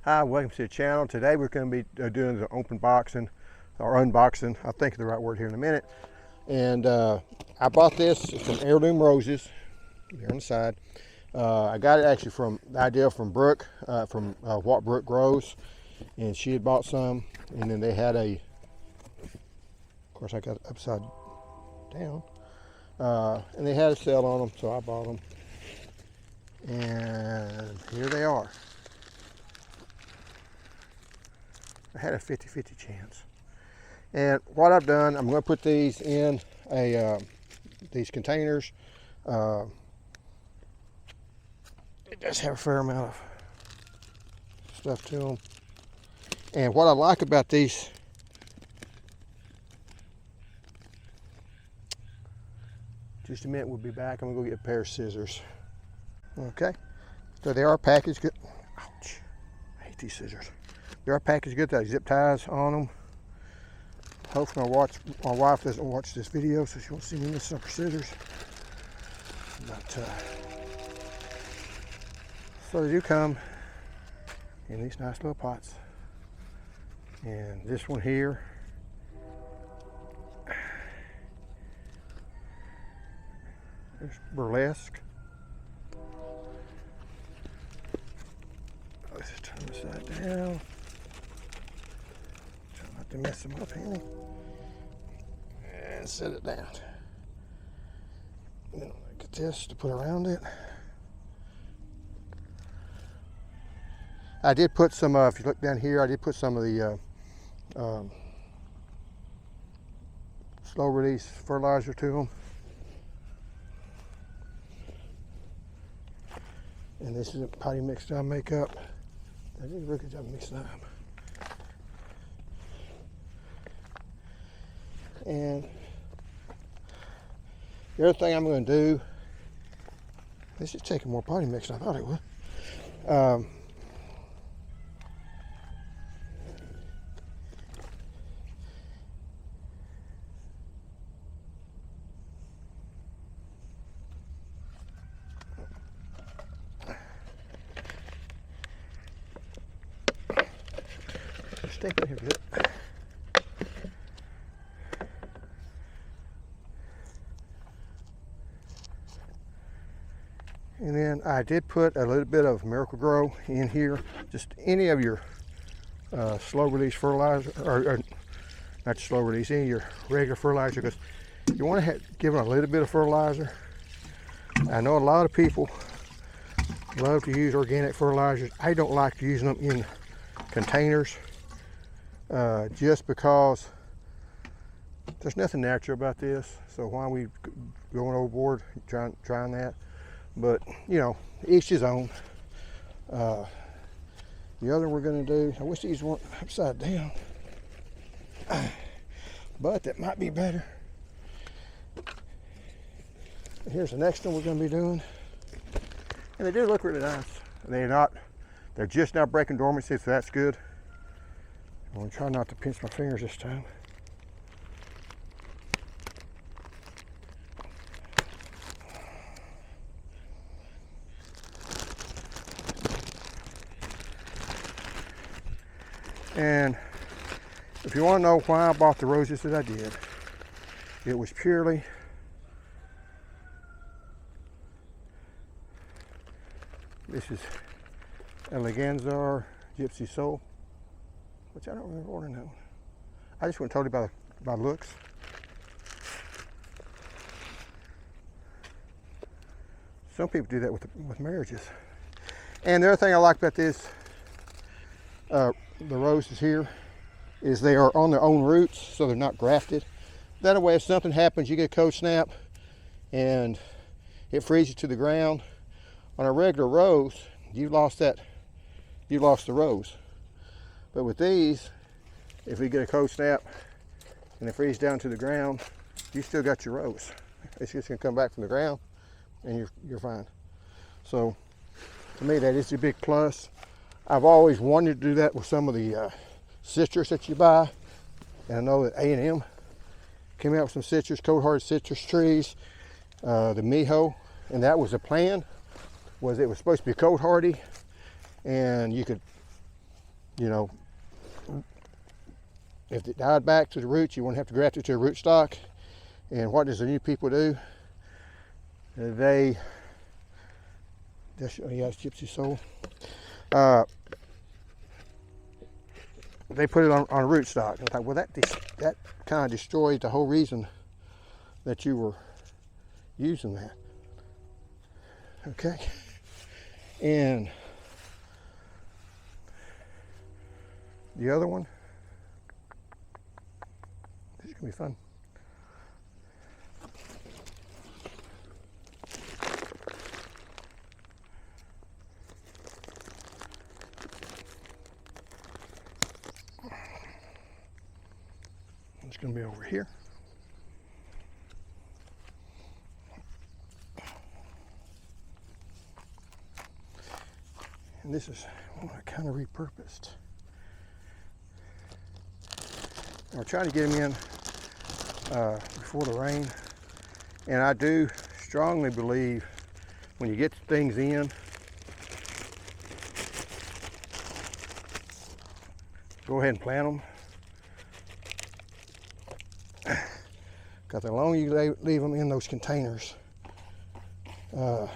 Hi, welcome to the channel. Today we're going to be doing the open boxing or unboxing. I'll think of the right word here in a minute. And I bought this from Heirloom Roses here on the side. I got it actually from the idea from Brooke, from what Brooke grows, and she had bought some, and then they had a, of course I got it upside down, and they had a sale on them, so I bought them, and here they are. I had a 50-50 chance. And what I've done, I'm going to put these in these containers. It does have a fair amount of stuff to them. And what I like about these, just a minute, we'll be back. I'm going to go get a pair of scissors. Okay, so they are packaged good. Ouch, I hate these scissors. They are packaged good. They zip ties on them. Hopefully my wife doesn't watch this video, so she won't see me missing up her scissors. But so they do come in these nice little pots. And this one here, there's Burlesque. Let's just turn this side down. Try not to mess them up, Henny. And set it down. And then I'll get this to put around it. I did put some, if you look down here, I did put some of the slow release fertilizer to them. And this is a potty mix that I make up. I did a really good job mixing it up. And the other thing I'm going to do, this is taking more potty mix than I thought it would. Stick it here good. And then I did put a little bit of Miracle Grow in here. Just any of your slow release fertilizer, or not slow release, any of your regular fertilizer, because you want to give them a little bit of fertilizer. I know a lot of people love to use organic fertilizers. I don't like using them in containers. Just because there's nothing natural about this, so why are we going overboard trying that? But you know, each his own. The other we're going to do, I wish these weren't upside down, but that might be better. And here's the next one we're going to be doing, and they do look really nice. They're just now breaking dormancy, so that's good. I'm going to try not to pinch my fingers this time. And if you want to know why I bought the roses that I did, it was purely this is Eleganza or Gypsy Soul, which I don't remember ordering that one. I just went totally by looks. Some people do that with marriages. And the other thing I like about this, the roses here, is they are on their own roots, so they're not grafted. That way, if something happens, you get a cold snap and it freezes to the ground. On a regular rose, you lost the rose. But with these, if we get a cold snap and it freezes down to the ground, you still got your rose. It's just gonna come back from the ground and you're fine. So to me, that is a big plus. I've always wanted to do that with some of the citrus that you buy. And I know that A&M came out with some citrus, cold-hearted citrus trees, the Miho, and that was the plan, was it was supposed to be cold hardy, and you could you know, if it died back to the roots, you wouldn't have to graft it to a rootstock. And what does the new people do? They, yeah, it's Gypsy Soul. They put it on a rootstock. I thought, well, that kind of destroys the whole reason that you were using that. Okay, and the other one, this is gonna be fun. It's gonna be over here. And this is what I kind of repurposed. I'm trying to get them in before the rain. And I do strongly believe when you get things in, go ahead and plant them. Because the longer you leave them in those containers, the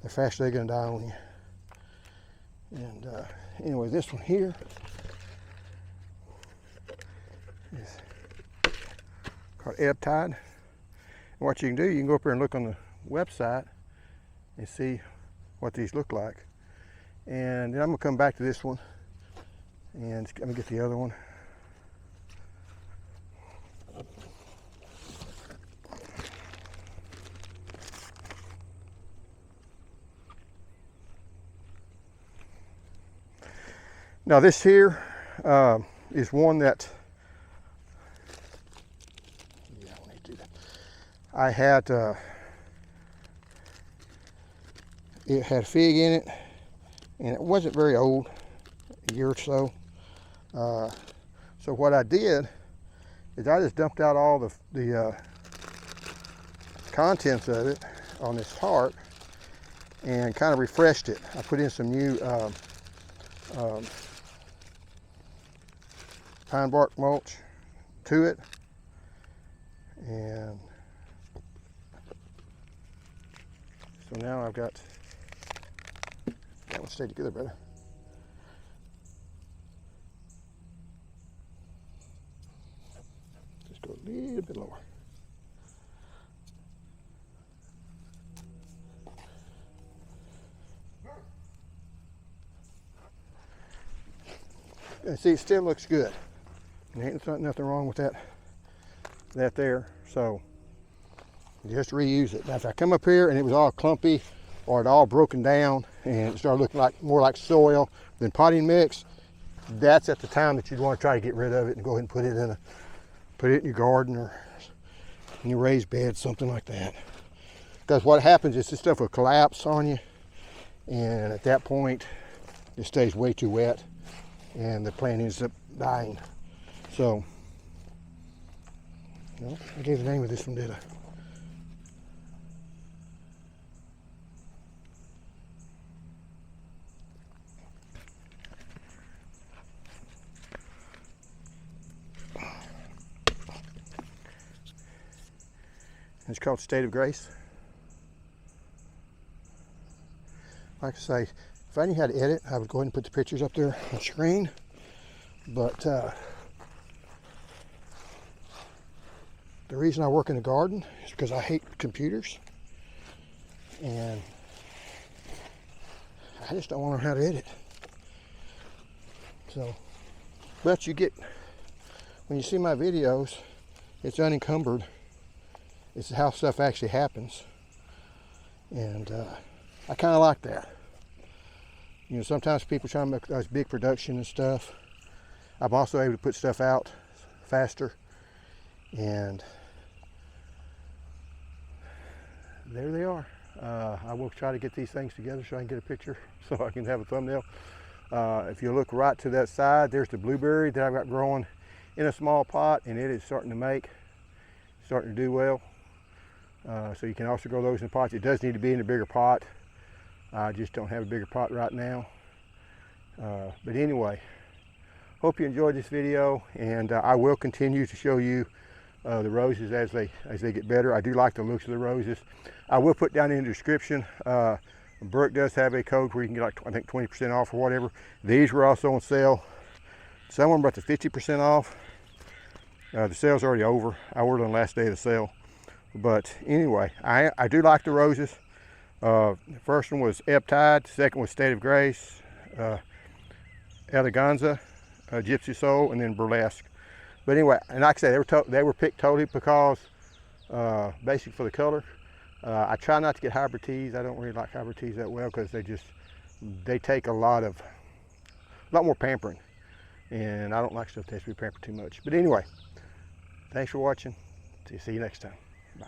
faster they're going to die on you. And anyway, this one here is called Ebb Tide. And what you can do, you can go up here and look on the website and see what these look like. And then I'm going to come back to this one and let me get the other one. Now this here is one that, yeah, I need to do that. I had, it had fig in it, and it wasn't very old, a year or so. So what I did is I just dumped out all the contents of it on this heart and kind of refreshed it. I put in some new pine bark mulch to it, and so now I've got that one stay together better. Just go a little bit lower. And see, it still looks good. Ain't nothing wrong with that there. So just reuse it. Now if I come up here and it was all clumpy or it all broken down and it started looking more like soil than potting mix, that's at the time that you'd want to try to get rid of it and go ahead and put it in your garden or in your raised bed, something like that. Because what happens is this stuff will collapse on you, and at that point it stays way too wet and the plant ends up dying. So, no, I gave the name of this one, did I? It's called State of Grace. Like I say, if I knew how to edit, I would go ahead and put the pictures up there on screen. But the reason I work in the garden is because I hate computers, and I just don't want to know how to edit. So, but you get, when you see my videos, it's unencumbered. It's how stuff actually happens, and I kind of like that. You know, sometimes people try to make those big production and stuff. I'm also able to put stuff out faster, and there they are. I will try to get these things together so I can get a picture, so I can have a thumbnail. If you look right to that side, there's the blueberry that I've got growing in a small pot, and it is starting to do well. So you can also grow those in pots. It does need to be in a bigger pot. I just don't have a bigger pot right now. But anyway, hope you enjoyed this video, and I will continue to show you the roses as they get better. I do like the looks of the roses. I will put down in the description, Brooke does have a code where you can get like, I think 20% off or whatever. These were also on sale. Some of them are up to 50% off. The sale's already over. I ordered on the last day of the sale. But anyway, I do like the roses. The first one was Ebb Tide. The second was State of Grace, Eleganza, Gypsy Soul, and then Burlesque. But anyway, and like I said, they were picked totally because basic for the color. I try not to get hybrid teas. I don't really like hybrid teas that well because they take a lot more pampering, and I don't like stuff that has to be pampered too much. But anyway, thanks for watching. See you next time. Bye.